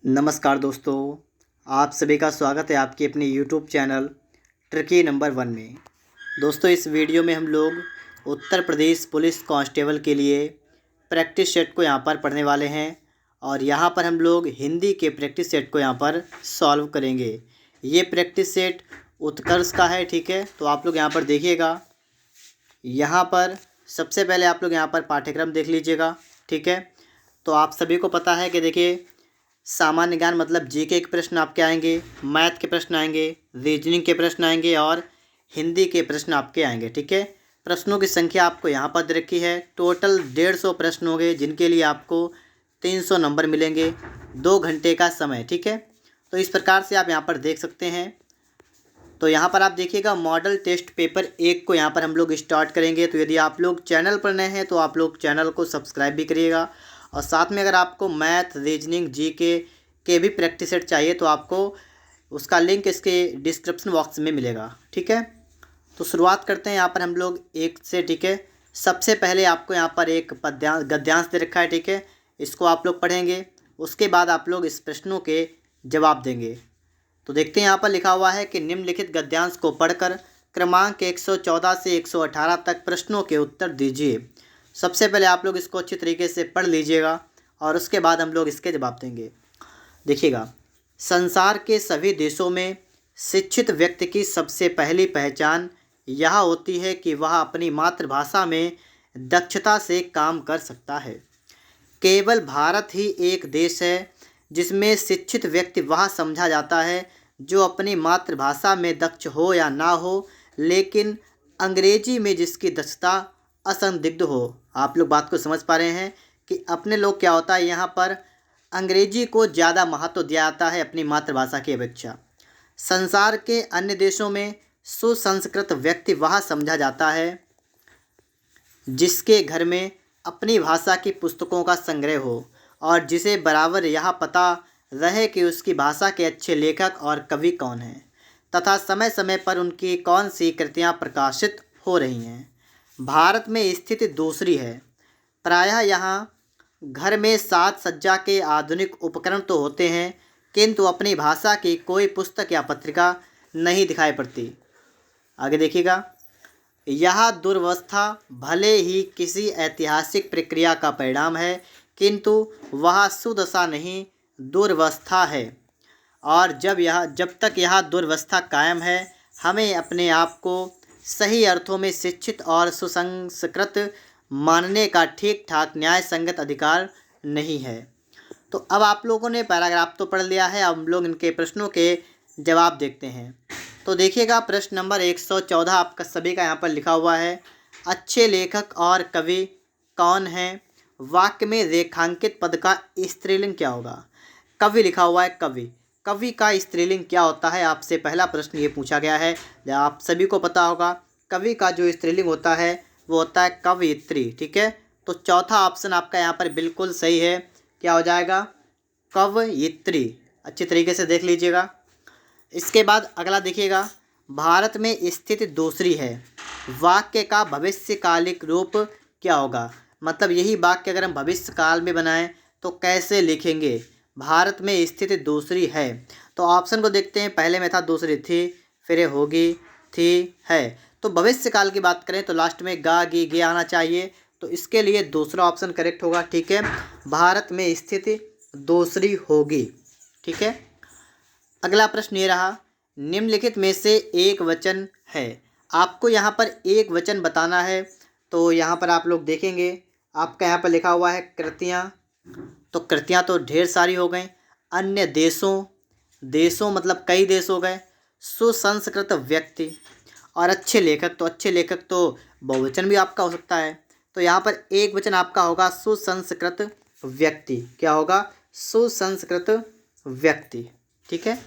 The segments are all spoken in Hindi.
नमस्कार दोस्तों, आप सभी का स्वागत है आपके अपने यूट्यूब चैनल ट्रिकी नंबर 1 में। दोस्तों, इस वीडियो में हम लोग उत्तर प्रदेश पुलिस कांस्टेबल के लिए प्रैक्टिस सेट को यहाँ पर पढ़ने वाले हैं और यहाँ पर हम लोग हिंदी के प्रैक्टिस सेट को यहाँ पर सॉल्व करेंगे। ये प्रैक्टिस सेट उत्कर्ष का है, ठीक है। तो आप लोग यहाँ पर देखिएगा, यहाँ पर सबसे पहले आप लोग यहाँ पर पाठ्यक्रम देख लीजिएगा, ठीक है। तो आप सभी को पता है कि देखिए, सामान्य ज्ञान मतलब जीके के प्रश्न आपके आएंगे, मैथ के प्रश्न आएंगे, रीजनिंग के प्रश्न आएंगे और हिंदी के प्रश्न आपके आएंगे, ठीक है। प्रश्नों की संख्या आपको यहाँ पर दे रखी है। टोटल 150 प्रश्न होंगे जिनके लिए आपको 300 नंबर मिलेंगे, 2 घंटे का समय, ठीक है। तो इस प्रकार से आप यहाँ पर देख सकते हैं। तो यहाँ पर आप देखिएगा, मॉडल टेस्ट पेपर 1 को यहाँ पर हम लोग स्टार्ट करेंगे। तो यदि आप लोग चैनल पर नए हैं तो आप लोग चैनल को सब्सक्राइब भी करिएगा और साथ में अगर आपको मैथ, रीजनिंग, जीके के भी प्रैक्टिस सेट चाहिए तो आपको उसका लिंक इसके डिस्क्रिप्शन बॉक्स में मिलेगा, ठीक है। तो शुरुआत करते हैं यहाँ पर हम लोग 1 से, ठीक है। सबसे पहले आपको यहाँ पर एक गद्यांश दे रखा है, ठीक है। इसको आप लोग पढ़ेंगे, उसके बाद आप लोग इस प्रश्नों के जवाब देंगे। तो देखते हैं, यहाँ पर लिखा हुआ है कि निम्नलिखित गद्यांश को पढ़कर क्रमांक 114 से 118 तक प्रश्नों के उत्तर दीजिए। सबसे पहले आप लोग इसको अच्छी तरीके से पढ़ लीजिएगा और उसके बाद हम लोग इसके जवाब देंगे। देखिएगा, संसार के सभी देशों में शिक्षित व्यक्ति की सबसे पहली पहचान यह होती है कि वह अपनी मातृभाषा में दक्षता से काम कर सकता है। केवल भारत ही एक देश है जिसमें शिक्षित व्यक्ति वह समझा जाता है जो अपनी मातृभाषा में दक्ष हो या ना हो, लेकिन अंग्रेजी में जिसकी दक्षता असंदिग्ध हो। आप लोग बात को समझ पा रहे हैं कि अपने लोग क्या होता है, यहाँ पर अंग्रेजी को ज़्यादा महत्व दिया जाता है अपनी मातृभाषा की अपेक्षा। संसार के अन्य देशों में सुसंस्कृत व्यक्ति वह समझा जाता है जिसके घर में अपनी भाषा की पुस्तकों का संग्रह हो और जिसे बराबर यह पता रहे कि उसकी भाषा के अच्छे लेखक और कवि कौन हैं तथा समय समय पर उनकी कौन सी कृतियाँ प्रकाशित हो रही हैं। भारत में स्थिति दूसरी है। प्रायः यहाँ घर में साज सज्जा के आधुनिक उपकरण तो होते हैं, किंतु अपनी भाषा की कोई पुस्तक या पत्रिका नहीं दिखाई पड़ती। आगे देखिएगा, यह दुर्वस्था भले ही किसी ऐतिहासिक प्रक्रिया का परिणाम है, किंतु वह सुदशा नहीं, दुर्वस्था है। और जब तक यह दुर्वस्था कायम है, हमें अपने आप को सही अर्थों में शिक्षित और सुसंस्कृत मानने का ठीक ठाक न्याय संगत अधिकार नहीं है। तो अब आप लोगों ने पैराग्राफ तो पढ़ लिया है, अब हम लोग इनके प्रश्नों के जवाब देखते हैं। तो देखिएगा, प्रश्न नंबर 114 आपका सभी का यहाँ पर लिखा हुआ है, अच्छे लेखक और कवि कौन हैं? वाक्य में रेखांकित पद का स्त्रीलिंग क्या होगा? कवि लिखा हुआ है, कवि। कवि का स्त्रीलिंग क्या होता है? आपसे पहला प्रश्न ये पूछा गया है। आप सभी को पता होगा, कवि का जो स्त्रीलिंग होता है वो होता है कवयित्री, ठीक है। तो चौथा ऑप्शन आपका यहाँ पर बिल्कुल सही है। क्या हो जाएगा? कवयित्री। अच्छी तरीके से देख लीजिएगा। इसके बाद अगला देखिएगा, भारत में स्थिति दूसरी है। वाक्य का भविष्यकालिक रूप क्या होगा? मतलब यही वाक्य अगर हम भविष्य काल में बनाएं तो कैसे लिखेंगे? भारत में स्थिति दूसरी है। तो ऑप्शन को देखते हैं, पहले में था दूसरी थी, फिर होगी, थी, है। तो भविष्य काल की बात करें तो लास्ट में गा गी गे आना चाहिए। तो इसके लिए दूसरा ऑप्शन करेक्ट होगा, ठीक है। भारत में स्थिति दूसरी होगी, ठीक है। अगला प्रश्न ये रहा, निम्नलिखित में से एक वचन है। आपको यहाँ पर एक वचन बताना है। तो यहाँ पर आप लोग देखेंगे, आपका यहाँ पर लिखा हुआ है कृतियाँ। तो कृतियाँ तो ढेर सारी हो गई। अन्य देशों, देशों मतलब कई देश हो गए। सुसंस्कृत व्यक्ति और अच्छे लेखक, तो अच्छे लेखक तो बहुवचन भी आपका हो सकता है। तो यहाँ पर एक वचन आपका होगा सुसंस्कृत व्यक्ति। क्या होगा? सुसंस्कृत व्यक्ति, ठीक है।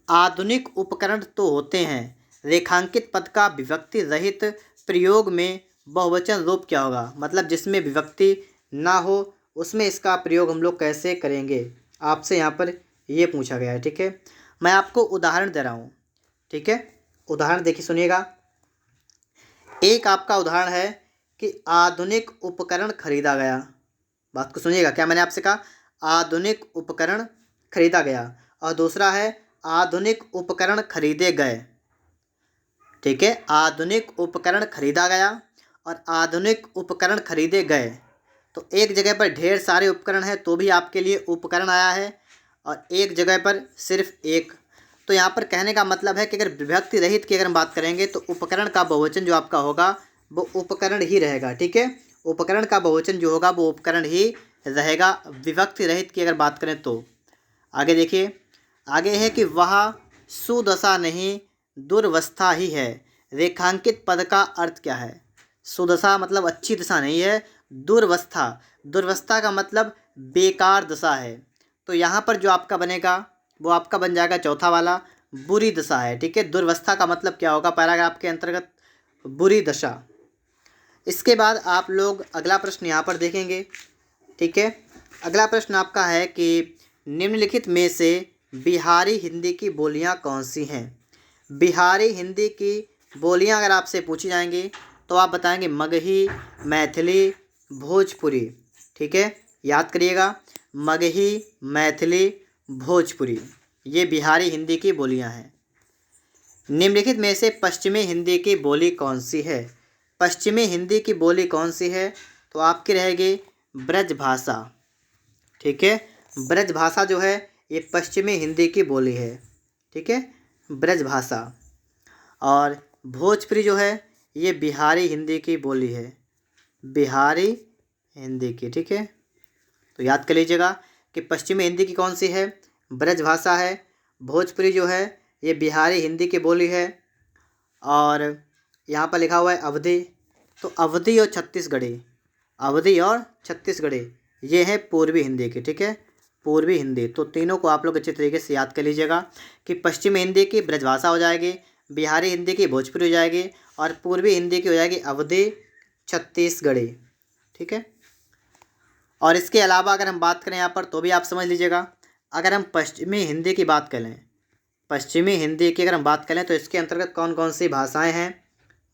आधुनिक उपकरण तो होते हैं। रेखांकित पद का विभक्ति रहित प्रयोग में बहुवचन रूप क्या होगा? मतलब जिसमें विभक्ति ना हो उसमें इसका प्रयोग हम लोग कैसे करेंगे? आपसे यहाँ पर ये पूछा गया है, ठीक है। मैं आपको उदाहरण दे रहा हूँ, ठीक है। उदाहरण देखिए, सुनिएगा। एक आपका उदाहरण है कि आधुनिक उपकरण खरीदा गया। बात को सुनिएगा, क्या मैंने आपसे कहा? आधुनिक उपकरण खरीदा गया, और दूसरा है आधुनिक उपकरण खरीदे गए। ठीक है, आधुनिक उपकरण खरीदा गया और आधुनिक उपकरण खरीदे गए। तो एक जगह पर ढेर सारे उपकरण हैं तो भी आपके लिए उपकरण आया है, और एक जगह पर सिर्फ एक। तो यहाँ पर कहने का मतलब है कि अगर विभक्ति रहित की अगर हम बात करेंगे तो उपकरण का बहुवचन जो आपका होगा वो उपकरण ही रहेगा। ठीक है, उपकरण का बहुवचन जो होगा वो उपकरण ही रहेगा विभक्ति रहित की अगर बात करें तो। आगे देखिए, आगे है कि वह सुदशा नहीं दुर्वस्था ही है। रेखांकित पद का अर्थ क्या है? सुदशा मतलब अच्छी दशा नहीं है, दुर्वस्था, दुर्वस्था का मतलब बेकार दशा है। तो यहाँ पर जो आपका बनेगा वो आपका बन जाएगा चौथा वाला, बुरी दशा है। ठीक है, दुर्वस्था का मतलब क्या होगा पैराग्राफ के अंतर्गत? बुरी दशा। इसके बाद आप लोग अगला प्रश्न यहाँ पर देखेंगे। ठीक है, अगला प्रश्न आपका है कि निम्नलिखित में से बिहारी हिंदी की बोलियाँ कौन सी हैं? बिहारी हिंदी की बोलियाँ अगर आपसे पूछी जाएंगी तो आप बताएंगे मगही, मैथिली, भोजपुरी। ठीक है, याद करिएगा, मगही, मैथिली, भोजपुरी, ये बिहारी हिंदी की बोलियाँ हैं। निम्नलिखित में से पश्चिमी हिंदी की बोली कौन सी है? पश्चिमी हिंदी की बोली कौन सी है? तो आपकी रहेगी ब्रज भाषा। ठीक है, ब्रज भाषा जो है ये पश्चिमी हिंदी की बोली है। ठीक है, ब्रज भाषा। और भोजपुरी जो है ये बिहारी हिंदी की बोली है, बिहारी हिंदी की। ठीक है, तो याद कर लीजिएगा कि पश्चिमी हिंदी की कौन सी है? ब्रज भाषा है। भोजपुरी जो है ये बिहारी हिंदी की बोली है। और यहाँ पर लिखा हुआ है अवधी, तो अवधी और छत्तीसगढ़ी, अवधी और छत्तीसगढ़ी ये है पूर्वी हिंदी की। ठीक है, पूर्वी हिंदी। तो तीनों को आप लोग अच्छे तरीके से याद कर लीजिएगा कि पश्चिमी हिंदी की ब्रजभाषा हो जाएगी, बिहारी हिंदी की भोजपुरी हो जाएगी, और पूर्वी हिंदी की हो जाएगी अवधी छत्तीसगढ़ी। ठीक है, और इसके अलावा अगर हम बात करें यहाँ पर तो भी आप समझ लीजिएगा, अगर हम पश्चिमी हिंदी की बात करें, पश्चिमी हिंदी की अगर हम बात करें तो इसके अंतर्गत कौन कौन सी भाषाएं हैं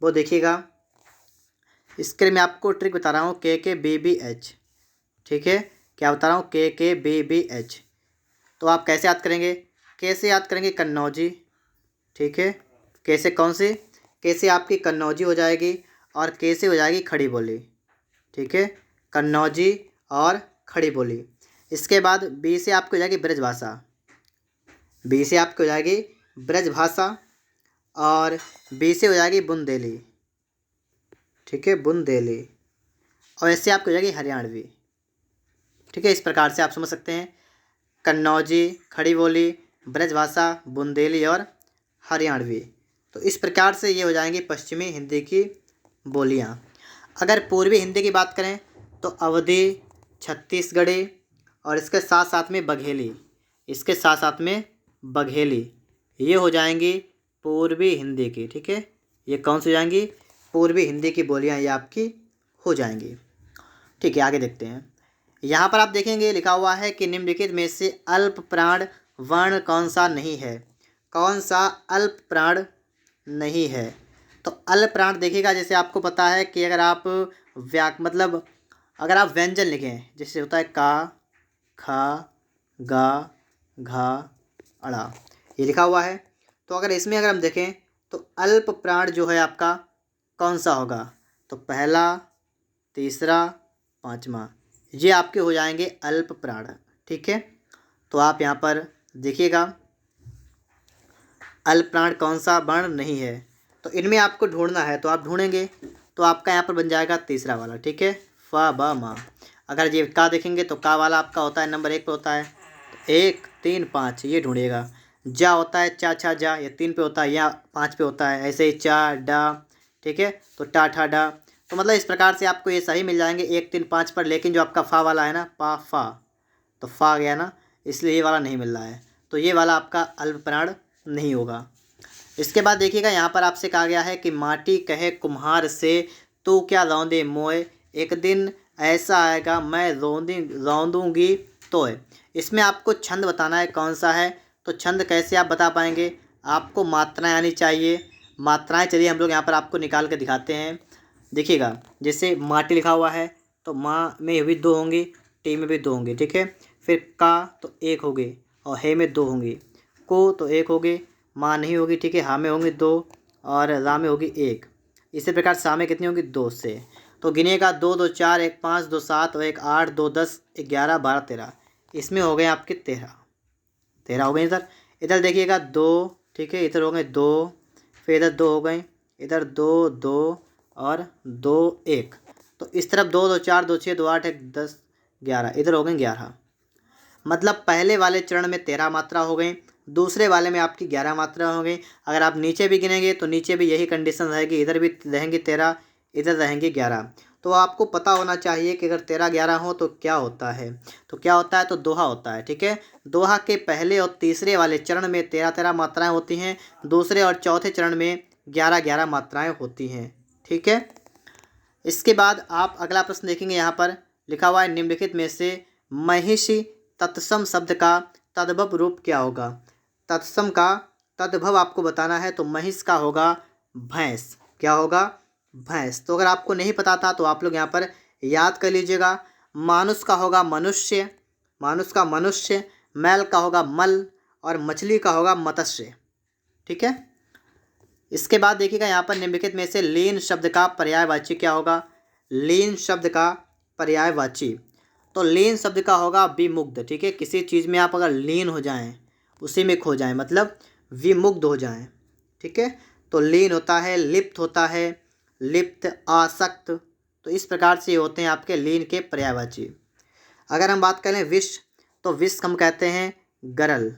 वो देखिएगा। इसके लिए मैं आपको ट्रिक बता रहा हूँ, KKBBH। ठीक है, क्या बता रहा हूँ? KKBBH। तो आप कैसे याद करेंगे? कैसे याद करेंगे? कन्नौजी। ठीक है, कैसे, कौन सी? कैसे आपकी कन्नौजी हो जाएगी, और कैसे हो जाएगी खड़ी बोली। ठीक है, कन्नौजी और खड़ी बोली। इसके बाद बी से आपकी हो जाएगी ब्रजभाषा, बी से आपकी हो जाएगी ब्रजभाषा, और बी से हो जाएगी बुंदेली। ठीक है, बुंदेली, और ऐसे आपकी हो जाएगी हरियाणवी। ठीक है, इस प्रकार से आप समझ सकते हैं, कन्नौजी, खड़ी बोली, ब्रजभाषा, बुंदेली और हरियाणवी। तो इस प्रकार से ये हो जाएंगी पश्चिमी हिंदी की बोलियाँ। अगर पूर्वी हिंदी की बात करें तो अवधी, छत्तीसगढ़ी, और इसके साथ साथ में बघेली, इसके साथ साथ में बघेली, ये हो जाएंगी पूर्वी हिंदी की। ठीक है, ये कौन सी हो जाएंगी? पूर्वी हिंदी की बोलियाँ ये आपकी हो जाएंगी। ठीक है, आगे देखते हैं। यहाँ पर आप देखेंगे लिखा हुआ है कि निम्नलिखित में से अल्प प्राण वर्ण कौन सा नहीं है? कौन सा अल्प प्राण नहीं है? तो अल्प प्राण देखिएगा, जैसे आपको पता है कि अगर आप मतलब अगर आप व्यंजन लिखें, जैसे होता है का, खा, गा, घा, अड़ा, ये लिखा हुआ है। तो अगर इसमें अगर हम देखें तो अल्प प्राण जो है आपका कौन सा होगा? तो पहला, तीसरा, पांचवा, ये आपके हो जाएंगे अल्प प्राण। ठीक है, तो आप यहाँ पर देखिएगा अल्प प्राण कौन सा वर्ण नहीं है। तो इनमें आपको ढूंढना है, तो आप ढूंढेंगे तो आपका यहाँ पर बन जाएगा तीसरा वाला। ठीक है, फ, ब, म। अगर ये का देखेंगे तो का वाला आपका होता है नंबर 1 पे होता है, 1, 3, 5, ये ढूंढिएगा। जा होता है चा, छा, जा, ये 3 पे होता है, या 5 पे होता है। ऐसे ही चा, डा, ठीक है, तो टा, ठा, डा। तो मतलब इस प्रकार से आपको ये सही मिल जाएंगे 1, 3, 5 पर। लेकिन जो आपका फा वाला है ना, पा, फा, तो फा गया ना, इसलिए ये वाला नहीं मिल रहा है। तो ये वाला आपका अल्प प्राण नहीं होगा। इसके बाद देखिएगा, यहाँ पर आपसे कहा गया है कि माटी कहे कुम्हार से तू क्या रौंदे मोए, एक दिन ऐसा आएगा मैं रौंदूंगी तोय। इसमें आपको छंद बताना है कौन सा है। तो छंद कैसे आप बता पाएंगे? आपको मात्राएं आनी चाहिए। मात्राएं चलिए हम लोग यहाँ पर आपको निकाल के दिखाते हैं। देखिएगा, जैसे माटी लिखा हुआ है तो माँ में भी 2 होंगी, टी में भी 2 होंगी। ठीक है, फिर का तो 1 होगी, और हे में 2 होंगी। को तो 1 होगी, माँ नहीं होगी, ठीक है। हा में होंगी 2 और रा में होगी 1। इसी प्रकार सा में कितनी होंगी 2 से। तो गिनिएगा 2 2 4 1 5 2 7 और 1 8 2 10 11 12 13। इसमें हो गए आपके 13 हो गए इधर। इधर देखिएगा 2, ठीक है। इधर हो गए 2, फिर इधर 2 हो गए, इधर 2 2 और 2 1। तो इस तरफ 2 2 4 2 6 2 8 1 10 11, इधर हो गए 11। मतलब पहले वाले चरण में 13 मात्रा हो गई, दूसरे वाले में आपकी 11 मात्रा हो गई। अगर आप नीचे भी गिनेंगे तो नीचे भी यही कंडीशन रहेगी, इधर भी रहेंगे 13, इधर रहेंगे 11। तो आपको पता होना चाहिए कि अगर 13 11 हो तो क्या होता है। तो क्या होता है, तो दोहा होता है, ठीक है। दोहा के पहले और तीसरे वाले चरण में 13 13 मात्राएं होती हैं, दूसरे और चौथे चरण में 11 11 मात्राएं होती हैं, ठीक है। इसके बाद आप अगला प्रश्न देखेंगे, यहाँ पर लिखा हुआ है निम्नलिखित में से महिषी तत्सम शब्द का तद्भव रूप क्या होगा। तत्सम का तद्भव आपको बताना है, तो महिष का होगा भैंस। क्या होगा, भैंस। तो अगर आपको नहीं पता था तो आप लोग यहाँ पर याद कर लीजिएगा। मानुष का होगा मनुष्य, मानुष का मनुष्य। मैल का होगा मल और मछली का होगा मत्स्य, ठीक है। इसके बाद देखिएगा यहाँ पर निम्नलिखित में से लीन शब्द का पर्यायवाची क्या होगा। लीन शब्द का पर्यायवाची, तो लीन शब्द का होगा विमुग्ध, ठीक है। किसी चीज़ में आप अगर लीन हो जाएं, उसी में खो जाएं, मतलब विमुग्ध हो जाएं, ठीक है। तो लीन होता है, लिप्त होता है, लिप्त, आसक्त। तो इस प्रकार से होते हैं आपके लीन के पर्यायवाची। अगर हम बात करें विष, तो विष हम कहते हैं गरल।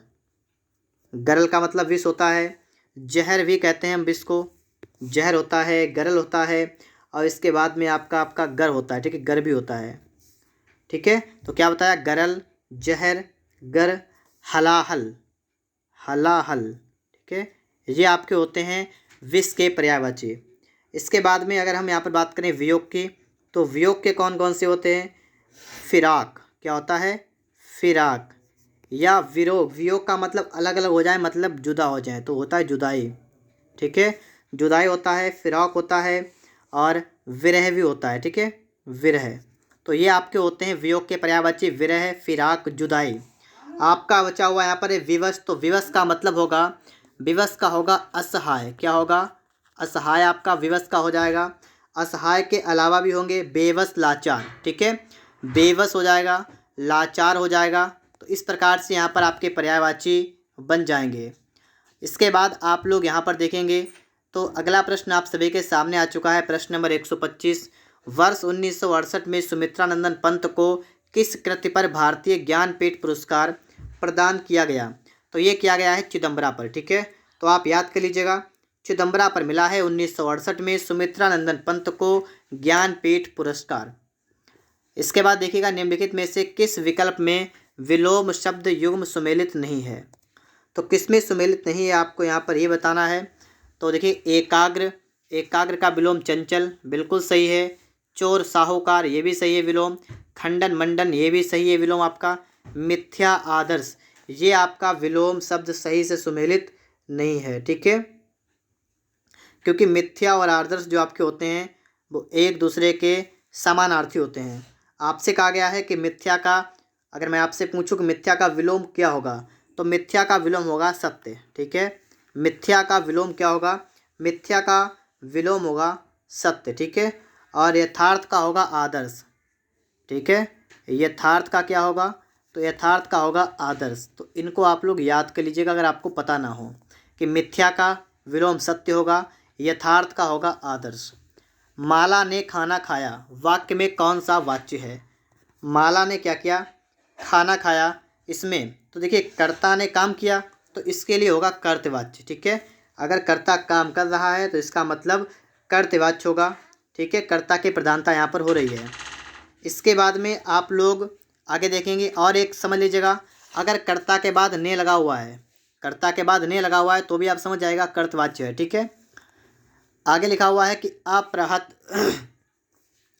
गरल का मतलब विष होता है। जहर भी कहते हैं हम विष को, जहर होता है, गरल होता है। और इसके बाद में आपका गर होता है, ठीक है। गर भी होता है, ठीक है। तो क्या बताया, गरल, जहर, गर, हलाहल, हलाहल, ठीक है। ये आपके होते हैं विष के पर्यायवाची। इसके बाद में अगर हम यहाँ पर बात करें वियोग की, तो वियोग के कौन कौन से होते हैं। फिराक, क्या होता है, फिराक। या विरोग, वियोग का मतलब अलग अलग हो जाए, मतलब जुदा हो जाए, तो होता है जुदाई, ठीक है। जुदाई होता है, फिराक होता है और विरह भी होता है, ठीक है, विरह। तो ये आपके होते हैं वियोग के पर्यायवाची, विरह, फिराक, जुदाई। आपका बचा हुआ यहाँ पर है विवश। तो विवश का मतलब होगा, विवश का होगा असहाय। क्या होगा, असहाय आपका विवश का हो जाएगा। असहाय के अलावा भी होंगे बेबस, लाचार, ठीक है। बेबस हो जाएगा, लाचार हो जाएगा। तो इस प्रकार से यहाँ पर आपके पर्यायवाची बन जाएंगे। इसके बाद आप लोग यहाँ पर देखेंगे तो अगला प्रश्न आप सभी के सामने आ चुका है, प्रश्न नंबर 125। वर्ष 1968 में सुमित्रानंदन पंत को किस कृति पर भारतीय ज्ञानपीठ पुरस्कार प्रदान किया गया। तो ये किया गया है चिदम्बरा पर, ठीक है। तो आप याद कर लीजिएगा, चिदम्बरा पर मिला है 1968 में सुमित्रानंदन पंत को ज्ञानपीठ पुरस्कार। इसके बाद देखिएगा निम्नलिखित में से किस विकल्प में विलोम शब्द युग्म सुमेलित नहीं है। तो किसमें सुमेलित नहीं है आपको यहाँ पर ये बताना है। तो देखिए एकाग्र, एकाग्र का विलोम चंचल, बिल्कुल सही है। चोर साहूकार, ये भी सही है विलोम। खंडन मंडन, ये भी सही है विलोम आपका। मिथ्या आदर्श, ये आपका विलोम शब्द सही से सुमेलित नहीं है, ठीक है। क्योंकि मिथ्या और आदर्श जो आपके होते हैं वो एक दूसरे के समानार्थी होते हैं। आपसे कहा गया है कि मिथ्या का, अगर मैं आपसे पूछूं कि मिथ्या का विलोम क्या होगा, तो मिथ्या का विलोम होगा सत्य, ठीक है। मिथ्या का विलोम क्या होगा, मिथ्या का विलोम होगा सत्य, ठीक है। और यथार्थ का होगा आदर्श, ठीक है। यथार्थ का क्या होगा, तो यथार्थ का होगा आदर्श। तो इनको आप लोग याद कर लीजिएगा अगर आपको पता ना हो, कि मिथ्या का विलोम सत्य होगा, यथार्थ का होगा आदर्श। माला ने खाना खाया, वाक्य में कौन सा वाच्य है। माला ने क्या किया, खाना खाया। इसमें तो देखिए कर्ता ने काम किया, तो इसके लिए होगा कर्तवाच्य, ठीक है। अगर कर्ता काम कर रहा है तो इसका मतलब कर्तवाच्य होगा, ठीक है। कर्ता की प्रधानता यहाँ पर हो रही है। इसके बाद में आप लोग आगे देखेंगे और एक समझ लीजिएगा, अगर कर्ता के बाद ने लगा हुआ है, कर्ता के बाद ने लगा हुआ है तो भी आप समझ जाएगा कर्तवाच्य है, ठीक है। आगे लिखा हुआ है कि अप्रहत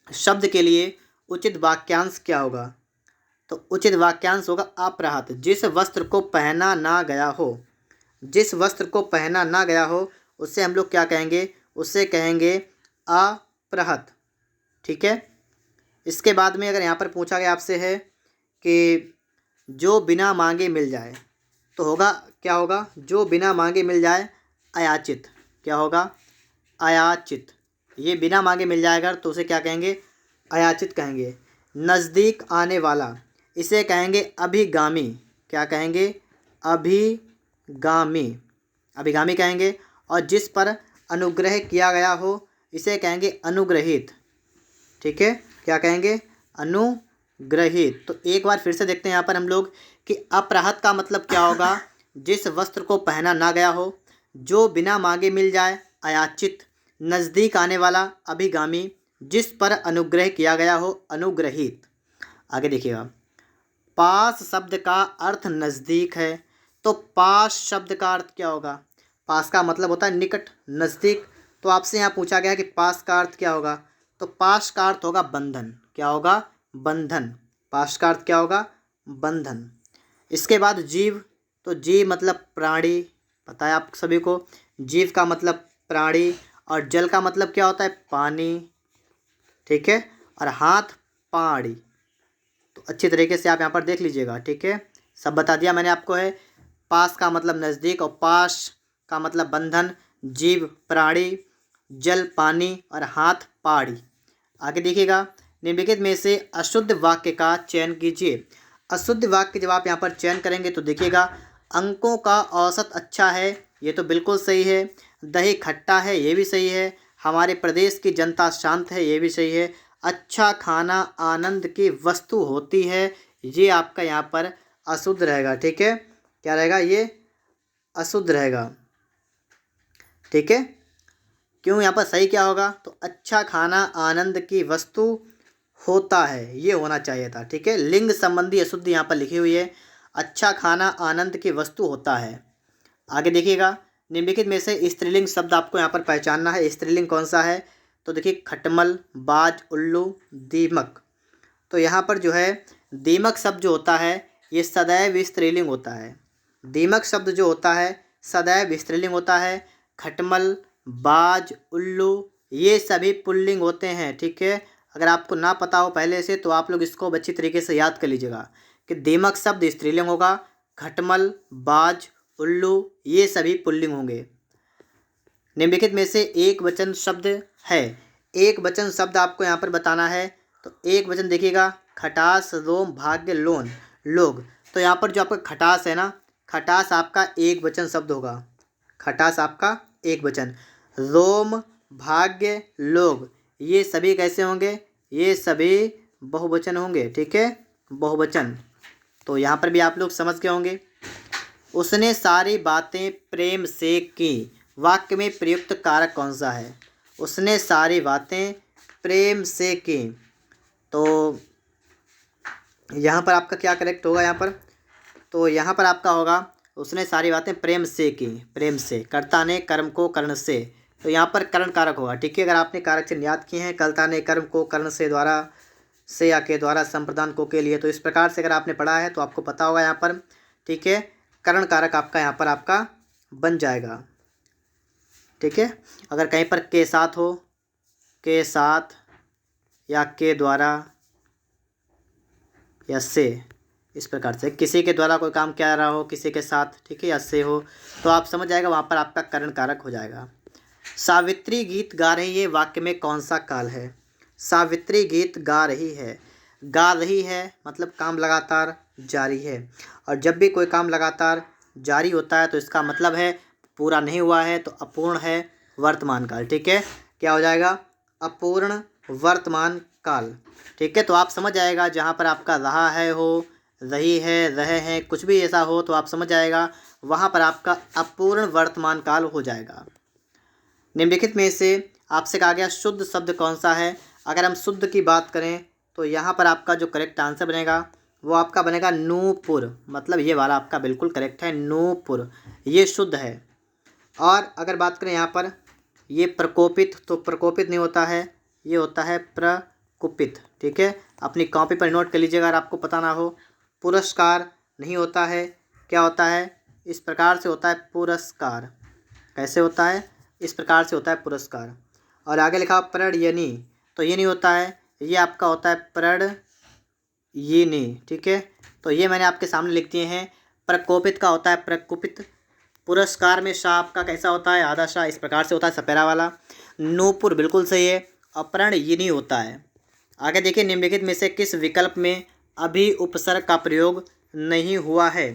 शब्द के लिए उचित वाक्यांश क्या होगा। तो उचित वाक्यांश होगा अप्रहत, जिस वस्त्र को पहना ना गया हो, जिस वस्त्र को पहना ना गया हो उससे हम लोग क्या कहेंगे, उससे कहेंगे अप्रहत, ठीक है। इसके बाद में अगर यहाँ पर पूछा गया आपसे है कि जो बिना मांगे मिल जाए, तो होगा क्या होगा, जो बिना मांगे मिल जाए अयाचित। क्या होगा, अयाचित। ये बिना मांगे मिल जाएगा तो उसे क्या कहेंगे, अयाचित कहेंगे। नज़दीक आने वाला, इसे कहेंगे अभिगामी। क्या कहेंगे, अभिगामी, अभिगामी कहेंगे। और जिस पर अनुग्रह किया गया हो इसे कहेंगे अनुग्रहित। ठीक है, क्या कहेंगे, अनुग्रहित। तो एक बार फिर से देखते हैं यहाँ पर हम लोग कि अपराहत का मतलब क्या होगा, जिस वस्त्र को पहना ना गया हो, जो बिना मांगे मिल जाए अयाचित, नज़दीक आने वाला अभिगामी, जिस पर अनुग्रह किया गया हो अनुग्रहित। आगे देखिएगा, पास शब्द का अर्थ नज़दीक है, तो पास शब्द का अर्थ क्या होगा, पास का मतलब होता है निकट, नज़दीक। तो आपसे यहाँ पूछा गया कि पास का अर्थ क्या होगा, तो पास का अर्थ होगा बंधन। क्या होगा, बंधन। पास का अर्थ क्या होगा, बंधन। इसके बाद जीव, तो जीव मतलब प्राणी, पता है आप सभी को, जीव का मतलब प्राणी। और जल का मतलब क्या होता है, पानी। ठीक है, और हाथ पहाड़ी। तो अच्छी तरीके से आप यहाँ पर देख लीजिएगा। ठीक है, सब बता दिया मैंने आपको है। पास का मतलब नज़दीक और पास का मतलब बंधन, जीव प्राणी, जल पानी और हाथ पहाड़ी। आगे देखिएगा, निम्नलिखित में से अशुद्ध वाक्य का चयन कीजिए। अशुद्ध वाक्य जब आप यहाँ पर चयन करेंगे तो देखिएगा, अंकों का औसत अच्छा है, ये तो बिल्कुल सही है। दही खट्टा है, ये भी सही है। हमारे प्रदेश की जनता शांत है, ये भी सही है। अच्छा खाना आनंद की वस्तु होती है, ये आपका यहाँ पर अशुद्ध रहेगा। ठीक है, क्या रहेगा, ये अशुद्ध रहेगा। ठीक है, क्यों, यहाँ पर सही क्या होगा, तो अच्छा खाना आनंद की वस्तु होता है, ये होना चाहिए था। ठीक है, लिंग संबंधी अशुद्धि यहाँ पर लिखी हुई है, अच्छा खाना आनंद की वस्तु होता है। आगे देखिएगा, निम्नलिखित में से स्त्रीलिंग शब्द आपको यहाँ पर पहचानना है। स्त्रीलिंग कौन सा है, तो देखिए खटमल, बाज, उल्लू, दीमक। तो यहाँ पर जो है दीमक शब्द जो होता है ये सदैव स्त्रीलिंग होता है। दीमक शब्द जो होता है सदैव स्त्रीलिंग होता है। खटमल, बाज, उल्लू ये सभी पुल्लिंग होते हैं। ठीक है, अगर आपको ना पता हो पहले से तो आप लोग इसको अच्छी तरीके से याद कर लीजिएगा कि दीमक शब्द स्त्रीलिंग होगा, खटमल, बाज, उल्लू ये सभी पुल्लिंग होंगे। निम्नलिखित में से एक वचन शब्द है। एक वचन शब्द आपको यहाँ पर बताना है। तो एक वचन देखिएगा, खटास, रोम, भाग्य, लोन, लोग। तो यहाँ पर जो आपका खटास है ना, खटास आपका एक वचन शब्द होगा। खटास आपका एक वचन। रोम, भाग्य, लोग ये सभी कैसे होंगे, ये सभी बहुवचन होंगे। ठीक है, बहुवचन। तो यहाँ पर भी आप लोग समझ गए होंगे। उसने सारी बातें प्रेम से की, वाक्य में प्रयुक्त कारक कौन सा है, उसने सारी बातें प्रेम से की। तो यहाँ पर आपका क्या करेक्ट होगा, यहाँ पर तो यहाँ पर आपका होगा उसने सारी बातें प्रेम से की। प्रेम से, कर्ता ने कर्म को कर्ण से, तो यहाँ पर कर्ण कारक होगा। ठीक है, अगर आपने कारक चिन्ह याद किए हैं, कर्ता ने कर्म को कर्ण से द्वारा, से या के द्वारा, संप्रदान को के लिए, तो इस प्रकार से अगर आपने पढ़ा है तो आपको पता होगा यहाँ पर। ठीक है, कर्ण कारक आपका यहाँ पर आपका बन जाएगा। ठीक है, अगर कहीं पर के साथ हो, के साथ या के द्वारा या से, इस प्रकार से किसी के द्वारा कोई काम किया रहा हो किसी के साथ, ठीक है, या से हो, तो आप समझ जाएगा वहाँ पर आपका कर्ण कारक हो जाएगा। सावित्री गीत गा रही है, वाक्य में कौन सा काल है। सावित्री गीत गा रही है, गा रही है मतलब काम लगातार जारी है। और जब भी कोई काम लगातार जारी होता है तो इसका मतलब है पूरा नहीं हुआ है, तो अपूर्ण है वर्तमान काल। ठीक है, क्या हो जाएगा, अपूर्ण वर्तमान काल। ठीक है, तो आप समझ आएगा जहाँ पर आपका रहा है हो, रही है, रहे हैं, कुछ भी ऐसा हो तो आप समझ आएगा वहाँ पर आपका अपूर्ण वर्तमान काल हो जाएगा। निम्नलिखित में से आपसे कहा गया शुद्ध शब्द कौन सा है। अगर हम शुद्ध की बात करें तो यहाँ पर आपका जो करेक्ट आंसर बनेगा वो आपका बनेगा नूपुर, मतलब ये वाला आपका बिल्कुल करेक्ट है, नूपुर, ये शुद्ध है। और अगर बात करें यहाँ पर ये प्रकोपित, तो प्रकोपित नहीं होता है, ये होता है प्रकुपित। ठीक है, अपनी कॉपी पर नोट कर लीजिएगा अगर आपको पता ना हो। पुरस्कार नहीं होता है, क्या होता है, इस प्रकार से होता है पुरस्कार। कैसे होता है, इस प्रकार से होता है पुरस्कार। और आगे लिखा प्रणयनी, तो ये नहीं होता है, ये आपका होता है प्रणयिनी। ठीक है, तो ये मैंने आपके सामने लिख दिए हैं। प्रकोपित का होता है प्रकुपित। पुरस्कार में शाह आपका कैसा होता है, आधा शाह, इस प्रकार से होता है सपेरा वाला। नूपुर बिल्कुल सही है। अपर्ण ये नहीं होता है। आगे देखिए, निम्नलिखित में से किस विकल्प में अभी उपसर्ग का प्रयोग नहीं हुआ है।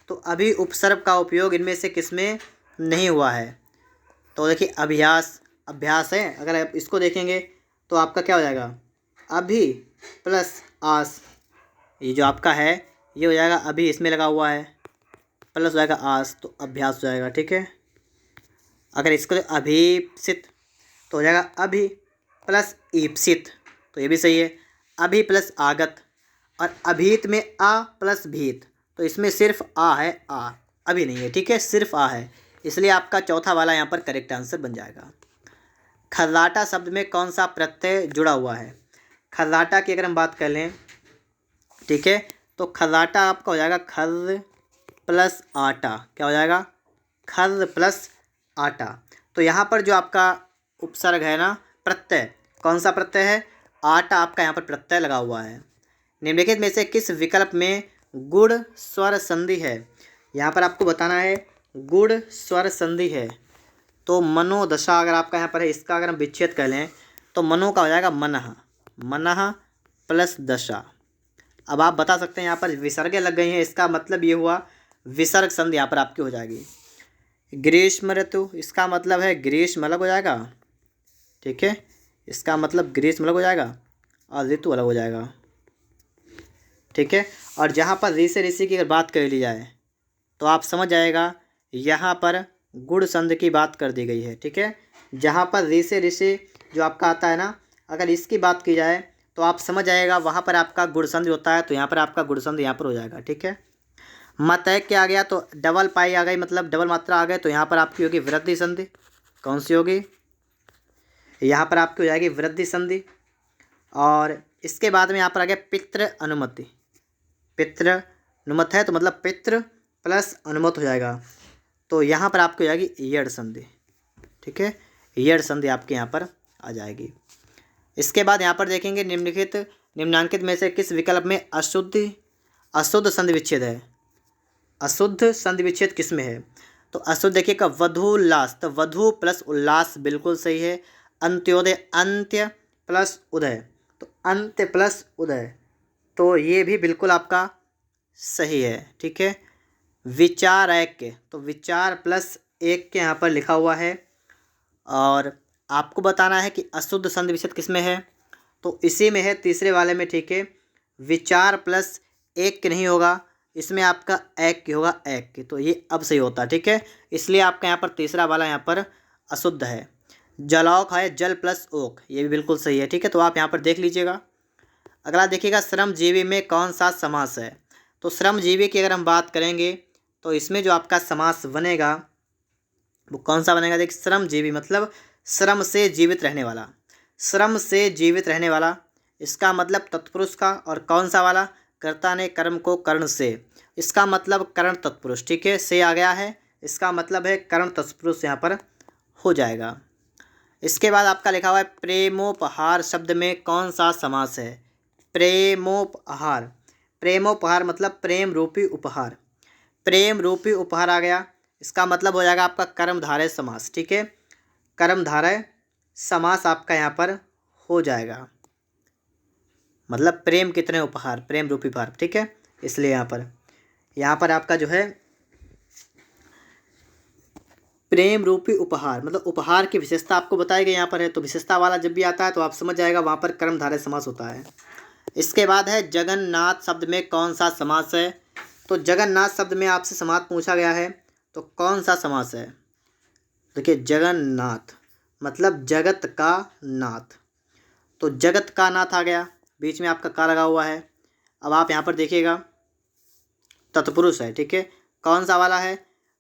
तो अभी उपसर्ग का उपयोग इनमें से किस में नहीं हुआ है। तो देखिए अभ्यास, अभ्यास है। अगर आप इसको देखेंगे तो आपका क्या हो जाएगा, अभी प्लस आस, ये जो आपका है ये हो जाएगा अभी, इसमें लगा हुआ है, प्लस हो जाएगा आस, तो अभ्यास हो जाएगा। ठीक है। अगर इसको अभीप्सित तो हो जाएगा अभी प्लस ईप्सित, तो ये भी सही है। अभी प्लस आगत, और अभीत में आ प्लस भीत, तो इसमें सिर्फ आ है, आ अभी नहीं है। ठीक है, सिर्फ आ है, इसलिए आपका चौथा वाला यहाँ पर करेक्ट आंसर बन जाएगा। खर्राटा शब्द में कौन सा प्रत्यय जुड़ा हुआ है। खर्राटा की अगर हम बात कर लें, ठीक है, तो खर्राटा आपका हो जाएगा खर्र प्लस आटा। क्या हो जाएगा, खर्र प्लस आटा। तो यहाँ पर जो आपका उपसर्ग है ना, प्रत्यय, कौन सा प्रत्यय है, आटा आपका यहाँ पर प्रत्यय लगा हुआ है। निम्नलिखित में से किस विकल्प में गुण स्वर संधि है। यहाँ पर आपको बताना है गुण स्वर संधि है। तो मनोदशा अगर आपका यहाँ पर है, इसका अगर हम विच्छेद कर लें तो मनो का हो जाएगा मनः, मनः प्लस दशा। अब आप बता सकते हैं यहाँ पर विसर्गें लग गई हैं, इसका मतलब ये हुआ विसर्ग संधि यहाँ पर आपकी हो जाएगी। ग्रीष्म ऋतु, इसका मतलब है ग्रीष्म अलग हो जाएगा। ठीक है, इसका मतलब ग्रीष्म अलग हो जाएगा और ऋतु अलग हो जाएगा। ठीक है, और जहाँ पर ऋषि ऋषि की अगर बात कर ली जाए तो आप समझ जाएगा यहाँ पर गुण संधि की बात कर दी गई है। ठीक है, जहाँ पर ऋषि ऋषि जो आपका आता है ना, अगर इसकी बात की जाए तो आप समझ जाएगा वहाँ पर आपका गुण संधि होता है, तो यहाँ पर आपका गुण संधि यहाँ पर हो जाएगा। ठीक है, मतैक्य आ गया तो डबल पाई आ गई, मतलब डबल मात्रा आ गए, तो यहाँ पर आपकी होगी वृद्धि संधि। कौन सी होगी, यहाँ पर आपकी हो जाएगी वृद्धि संधि। और इसके बाद में यहाँ पर आ गया पितृ अनुमति, पितृ अनुमत है तो मतलब पितृ प्लस अनुमत हो जाएगा, तो यहाँ पर आपकी हो जाएगी यड़ संधि। ठीक है, यड़ संधि आपके यहाँ पर आ जाएगी। इसके बाद यहाँ पर देखेंगे निम्नांकित में से किस विकल्प में अशुद्ध संधि विच्छेद है। अशुद्ध संधि विच्छेद किस में है, तो अशुद्ध देखिएगा वधूल्लास, तो वधु प्लस उल्लास बिल्कुल सही है। अंत्योदय, अंत्य प्लस उदय, तो अंत्य प्लस उदय, तो ये भी बिल्कुल आपका सही है। ठीक है, विचार ऐक्य, तो विचार प्लस एक के यहाँ पर लिखा हुआ है। और आपको बताना है कि अशुद्ध संधि विच्छेद किस में है, तो इसी में है, तीसरे वाले में। ठीक है, विचार प्लस एक के नहीं होगा, इसमें आपका ऐक्य होगा, ऐक्य, तो ये अब सही होता है। ठीक है, इसलिए आपका यहाँ पर तीसरा वाला यहाँ पर अशुद्ध है। जलौक है जल प्लस ओक, ये भी बिल्कुल सही है। ठीक है, तो आप यहाँ पर देख लीजिएगा। अगला देखिएगा श्रमजीवी में कौन सा समास है। तो श्रमजीवी की अगर हम बात करेंगे तो इसमें जो आपका समास बनेगा वो कौन सा बनेगा, देखिए श्रमजीवी मतलब श्रम से जीवित रहने वाला, श्रम से जीवित रहने वाला, इसका मतलब तत्पुरुष का। और कौन सा वाला, कर्ता ने कर्म को कर्ण से, इसका मतलब कर्ण तत्पुरुष। ठीक है, से आ गया है, इसका मतलब है कर्ण तत्पुरुष यहाँ पर हो जाएगा। इसके बाद आपका लिखा हुआ है प्रेमोपहार शब्द में कौन सा समास है। प्रेमोपहार, प्रेमोपहार मतलब प्रेम रूपी उपहार, प्रेम रूपी उपहार आ गया, इसका मतलब हो जाएगा आपका कर्मधारय समास। ठीक है, कर्मधारय समास आपका यहाँ पर हो जाएगा, मतलब प्रेम कितने उपहार, प्रेम रूपी उपहार। ठीक है, इसलिए यहाँ पर आपका जो है प्रेम रूपी उपहार, मतलब उपहार की विशेषता आपको बताई गई यहाँ पर है, तो विशेषता वाला जब भी आता है तो आप समझ जाएगा वहाँ पर कर्मधारय समास होता है। इसके बाद है जगन्नाथ शब्द में कौन सा समास है। तो जगन्नाथ शब्द में आपसे समास पूछा गया है, तो कौन सा समास है। देखिए जगन्नाथ मतलब जगत का नाथ, तो जगत का नाथ आ गया, बीच में आपका का लगा हुआ है। अब आप यहाँ पर देखिएगा तत्पुरुष है। ठीक है, कौन सा वाला है,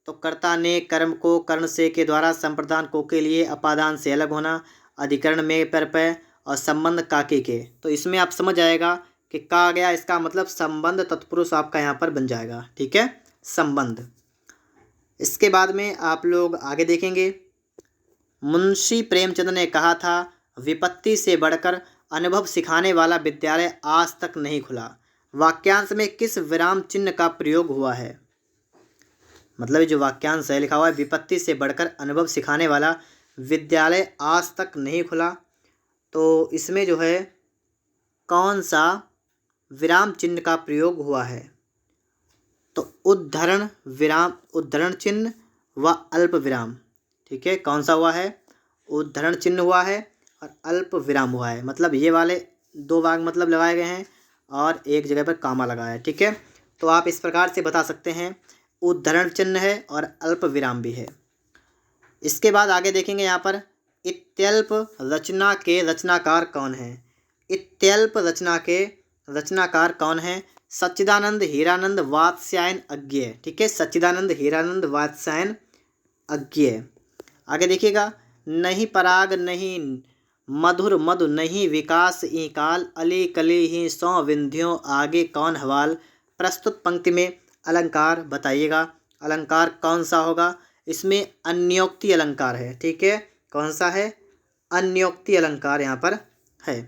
तो कर्ता ने कर्म को कर्ण से के द्वारा संप्रदान को के लिए अपादान से अलग होना, अधिकरण में परपय और संबंध काके के, तो इसमें आप समझ जाएगा कि का आ गया, इसका मतलब संबंध तत्पुरुष आपका यहाँ पर बन जाएगा। ठीक है, संबंध। इसके बाद में आप लोग आगे देखेंगे, मुंशी प्रेमचंद ने कहा था विपत्ति से बढ़कर अनुभव सिखाने वाला विद्यालय आज तक नहीं खुला। वाक्यांश में किस विराम चिन्ह का प्रयोग हुआ है। मतलब ये जो वाक्यांश है लिखा हुआ है, विपत्ति से बढ़कर अनुभव सिखाने वाला विद्यालय आज तक नहीं खुला। तो इसमें जो है कौन सा विराम चिन्ह का प्रयोग हुआ है? तो उद्धरण चिन्ह व अल्प विराम। ठीक है, कौन सा हुआ है? उद्धरण चिन्ह हुआ है और अल्प विराम हुआ है। मतलब ये वाले दो भाग मतलब लगाए गए हैं और एक जगह पर कामा लगा है। ठीक है, तो आप इस प्रकार से बता सकते हैं, उद्धरण चिन्ह है और अल्प विराम भी है। इसके बाद आगे देखेंगे यहाँ पर, इत्यल्प रचना के रचनाकार कौन है? इत्यल्प रचना के रचनाकार कौन है? सच्चिदानंद हीरानंद वात्स्यायन अज्ञेय। ठीक है, सच्चिदानंद हीरानंद वात्स्यायन अज्ञेय। आगे देखिएगा, नहीं पराग नहीं मधुर मधु नहीं विकास ई काल अली कली ही सौ विंध्यों आगे कौन हवाल। प्रस्तुत पंक्ति में अलंकार बताइएगा, अलंकार कौन सा होगा? इसमें अन्योक्ति अलंकार है। ठीक है, कौन सा है? अन्योक्ति अलंकार यहाँ पर है।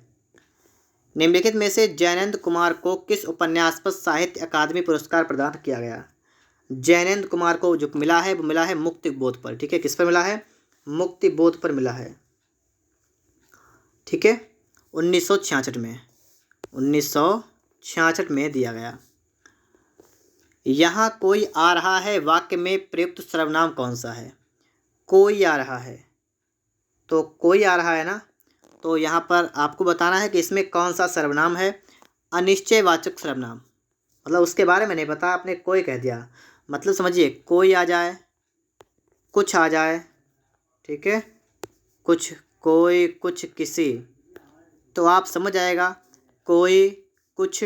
निम्नलिखित में से जैनेन्द्र कुमार को किस उपन्यास पर साहित्य अकादमी पुरस्कार प्रदान किया गया? जैनेन्द्र कुमार को जो मिला है वो मिला है मुक्ति बोध पर। ठीक है, किस पर मिला है? मुक्ति बोध पर मिला है। ठीक है, 1966 में 1966 में दिया गया। यहाँ कोई आ रहा है वाक्य में प्रयुक्त सर्वनाम कौन सा है? कोई आ रहा है, तो कोई आ रहा है ना, तो यहाँ पर आपको बताना है कि इसमें कौन सा सर्वनाम है। अनिश्चयवाचक सर्वनाम, मतलब उसके बारे में नहीं पता, आपने कोई कह दिया। मतलब समझिए, कोई आ जाए, कुछ आ जाए, ठीक है, कुछ, कोई, कुछ, किसी, तो आप समझ आएगा। कोई, कुछ,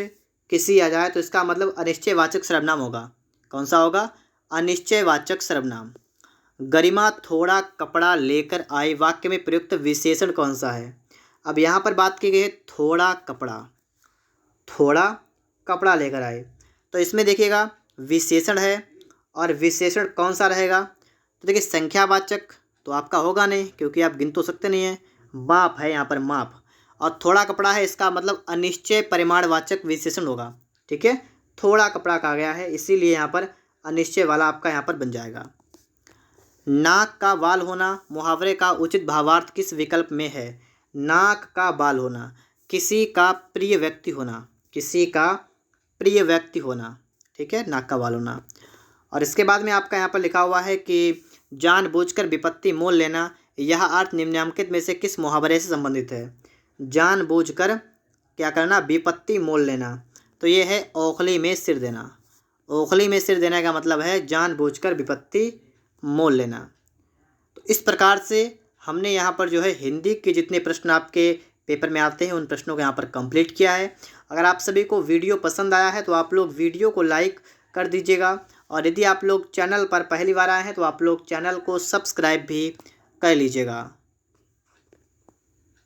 किसी आ जाए तो इसका मतलब अनिश्चयवाचक सर्वनाम होगा। कौन सा होगा? अनिश्चयवाचक सर्वनाम। गरिमा थोड़ा कपड़ा लेकर आई, वाक्य में प्रयुक्त विशेषण कौन सा है? अब यहाँ पर बात की गई है थोड़ा कपड़ा, थोड़ा कपड़ा लेकर आए, तो इसमें देखिएगा विशेषण है, और विशेषण कौन सा रहेगा? तो देखिए संख्यावाचक तो आपका होगा नहीं, क्योंकि आप गिन तो सकते नहीं हैं। माप है यहाँ पर, माप, और थोड़ा कपड़ा है, इसका मतलब अनिश्चय परिमाणवाचक विशेषण होगा। ठीक है, थोड़ा कपड़ा कहा गया है, इसीलिए यहाँ पर अनिश्चय वाला आपका यहाँ पर बन जाएगा। नाक का बाल होना मुहावरे का उचित भावार्थ किस विकल्प में है? नाक का बाल होना, किसी का प्रिय व्यक्ति होना, किसी का प्रिय व्यक्ति होना। ठीक है, नाक का बाल होना। और इसके बाद में आपका यहाँ पर लिखा हुआ है कि जानबूझकर विपत्ति मोल लेना, यह अर्थ निम्नलिखित में से किस मुहावरे से संबंधित है? जानबूझकर क्या करना? विपत्ति मोल लेना, तो ये है ओखली में सिर देना। ओखली में सिर देने का मतलब है जानबूझकर विपत्ति मोल लेना। तो इस प्रकार से हमने यहाँ पर जो है हिंदी के जितने प्रश्न आपके पेपर में आते हैं उन प्रश्नों को यहाँ पर कंप्लीट किया है। अगर आप सभी को वीडियो पसंद आया है तो आप लोग वीडियो को लाइक कर दीजिएगा, और यदि आप लोग चैनल पर पहली बार आए हैं तो आप लोग चैनल को सब्सक्राइब भी कर लीजिएगा।